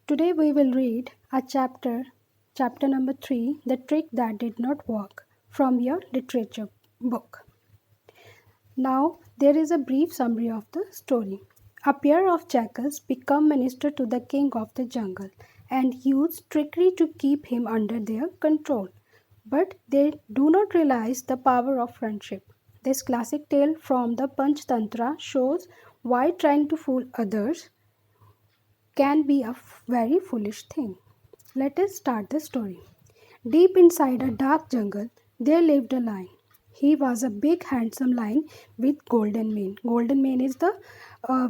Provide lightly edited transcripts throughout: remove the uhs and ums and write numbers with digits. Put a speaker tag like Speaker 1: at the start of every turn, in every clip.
Speaker 1: Today we will read a chapter number 3, The Trick That Did Not Work, from your literature book. Now, there is a brief summary of the story. A pair of jackals become minister to the king of the jungle and use trickery to keep him under their control. But they do not realize the power of friendship. This classic tale from the Panchtantra shows why trying to fool others can be a very foolish thing. Let us start the story. Deep inside a dark jungle, there lived a lion. He was a big, handsome lion with golden mane. Golden mane is the uh,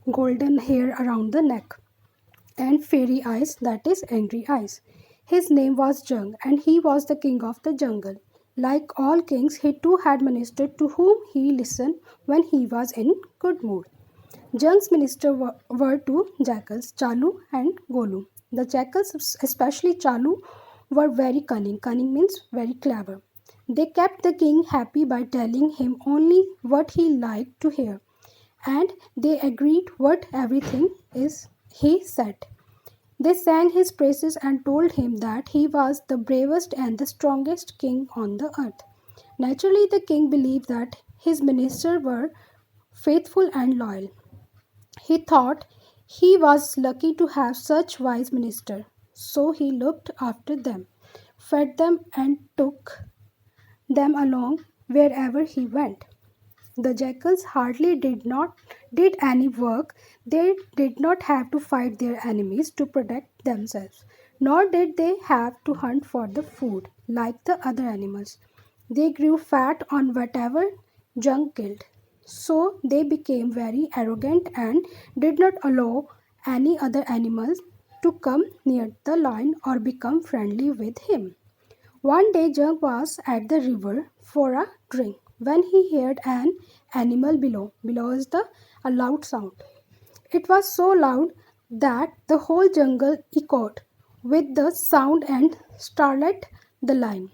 Speaker 1: golden hair around the neck, and fairy eyes, that is, angry eyes. His name was Jung, and he was the king of the jungle. Like all kings, he too had ministers to whom he listened when he was in good mood. Jung's ministers were two jackals, Chalu and Golu. The jackals, especially Chalu, were very cunning. Cunning means very clever. They kept the king happy by telling him only what he liked to hear, and they agreed what everything is he said. They sang his praises and told him that he was the bravest and the strongest king on the earth. Naturally, the king believed that his ministers were faithful and loyal. He thought he was lucky to have such wise ministers, so he looked after them, fed them, and took them along wherever he went. The jackals hardly did any work. They did not have to fight their enemies to protect themselves, nor did they have to hunt for the food like the other animals. They grew fat on whatever junk killed. So they became very arrogant and did not allow any other animals to come near the lion or become friendly with him. One day Jug was at the river for a drink when he heard an animal below. Below is a loud sound. It was so loud that the whole jungle echoed with the sound and startled the lion.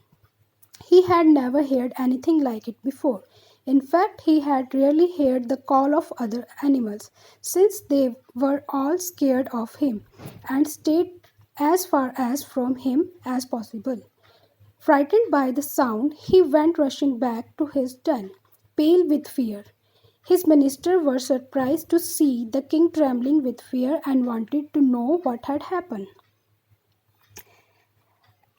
Speaker 1: He had never heard anything like it before. In fact, he had rarely heard the call of other animals, since they were all scared of him and stayed as far as from him as possible. Frightened by the sound, he went rushing back to his den, pale with fear. His ministers were surprised to see the king trembling with fear and wanted to know what had happened.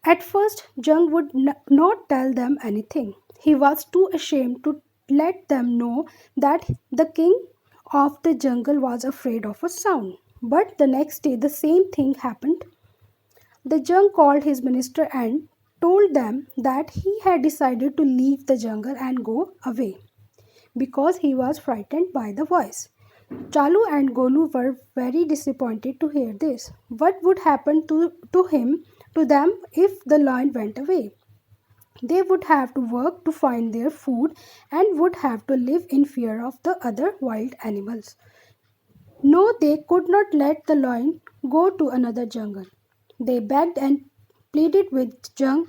Speaker 1: At first, Jung would not tell them anything. He was too ashamed to let them know that the king of the jungle was afraid of a sound. But the next day, the same thing happened. The Jung called his minister and told them that he had decided to leave the jungle and go away because he was frightened by the voice. Chalu and Golu were very disappointed to hear this. What would happen to them if the lion went away? They would have to work to find their food and would have to live in fear of the other wild animals. No, they could not let the lion go to another jungle. They begged and pleaded with Jung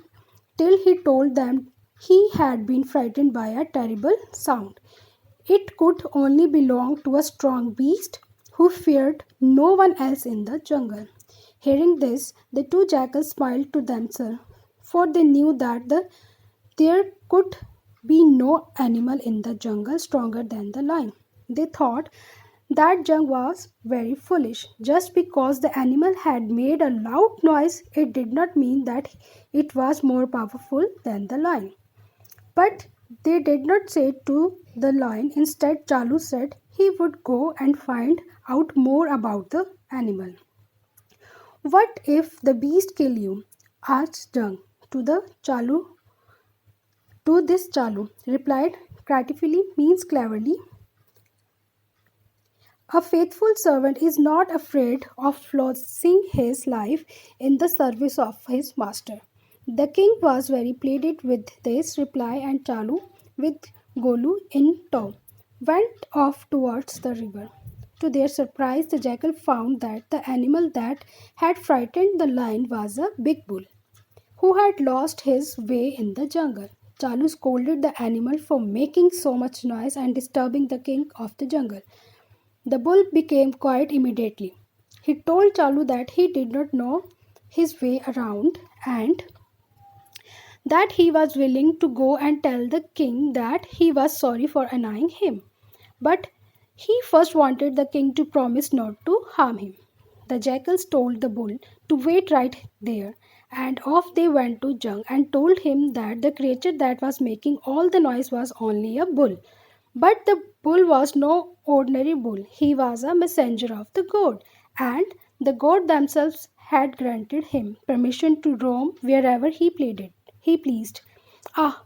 Speaker 1: till he told them he had been frightened by a terrible sound. It could only belong to a strong beast who feared no one else in the jungle. Hearing this, the two jackals smiled to themselves, for they knew that there could be no animal in the jungle stronger than the lion. They thought that Jung was very foolish. Just because the animal had made a loud noise, it did not mean that it was more powerful than the lion. But they did not say to the lion. Instead, Chalu said he would go and find out more about the animal. What if the beast kill you? Asked Jung to the Chalu. To this Chalu replied craftily means cleverly. A faithful servant is not afraid of losing his life in the service of his master. The king was very pleased with this reply, and Chalu, with Golu in tow, went off towards the river. To their surprise, the jackal found that the animal that had frightened the lion was a big bull who had lost his way in the jungle. Chalu scolded the animal for making so much noise and disturbing the king of the jungle. The bull became quiet immediately. He told Chalu that he did not know his way around and that he was willing to go and tell the king that he was sorry for annoying him. But he first wanted the king to promise not to harm him. The jackals told the bull to wait right there, and off they went to Jung and told him that the creature that was making all the noise was only a bull. But the bull was no ordinary bull. He was a messenger of the god, and the god themselves had granted him permission to roam wherever he pleased. Ah,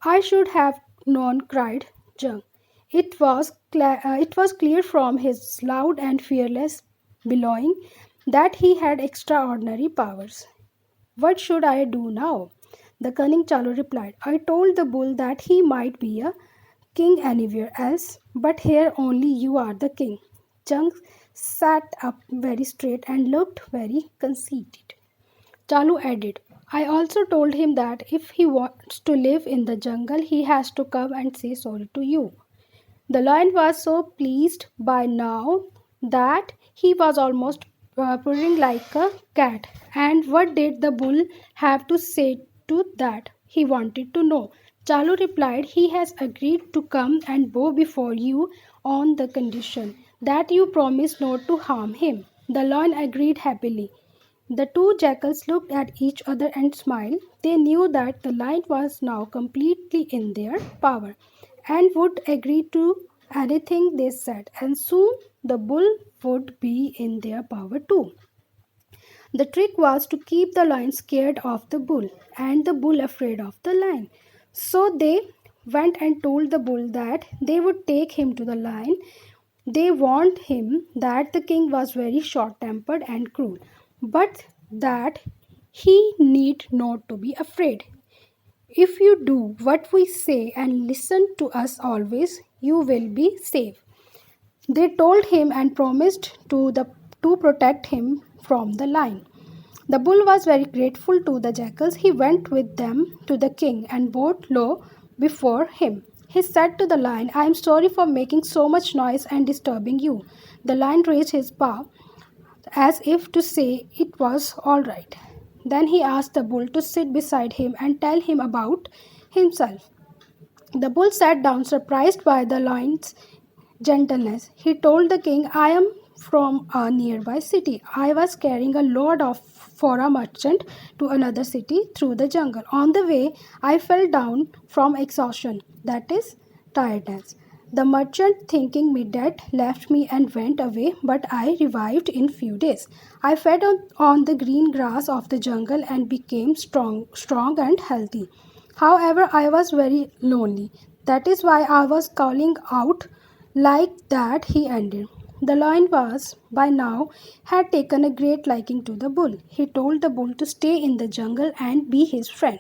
Speaker 1: I should have known, cried Jung. It was clear from his loud and fearless bellowing that he had extraordinary powers. What should I do now? The cunning Chalu replied. I told the bull that he might be a king anywhere else, but here only you are the king. Jung sat up very straight and looked very conceited. Chalu added, I also told him that if he wants to live in the jungle, he has to come and say sorry to you. The lion was so pleased by now that he was almost purring like a cat. And what did the bull have to say to that? He wanted to know. Chalu replied, he has agreed to come and bow before you on the condition that you promise not to harm him. The lion agreed happily. The two jackals looked at each other and smiled. They knew that the lion was now completely in their power and would agree to anything they said, and soon the bull would be in their power too. The trick was to keep the lion scared of the bull and the bull afraid of the lion. So they went and told the bull that they would take him to the lion. They warned him that the king was very short tempered and cruel, but that he need not to be afraid. If you do what we say and listen to us always, you will be safe. They told him and promised to protect him from the lion. The bull was very grateful to the jackals. He went with them to the king and bowed low before him. He said to the lion, I am sorry for making so much noise and disturbing you. The lion raised his paw as if to say it was all right. Then he asked the bull to sit beside him and tell him about himself. The bull sat down, surprised by the lion's gentleness. He told the king, I am from a nearby city. I was carrying a load of for a merchant to another city through the jungle. On the way, I fell down from exhaustion, that is, tiredness. The merchant, thinking me dead, left me and went away, but I revived in few days. I fed on the green grass of the jungle and became strong and healthy. However, I was very lonely. That is why I was calling out like that, he ended. The lion was, by now, had taken a great liking to the bull. He told the bull to stay in the jungle and be his friend.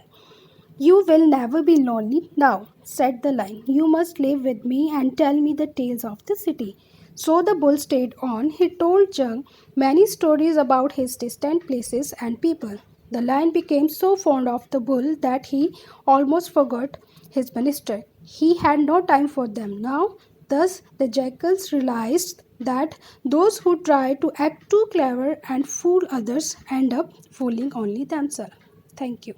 Speaker 1: You will never be lonely now, said the lion. You must live with me and tell me the tales of the city. So the bull stayed on. He told Jung many stories about his distant places and people. The lion became so fond of the bull that he almost forgot his minister. He had no time for them now. Thus, the jackals realized that those who try to act too clever and fool others end up fooling only themselves. Thank you.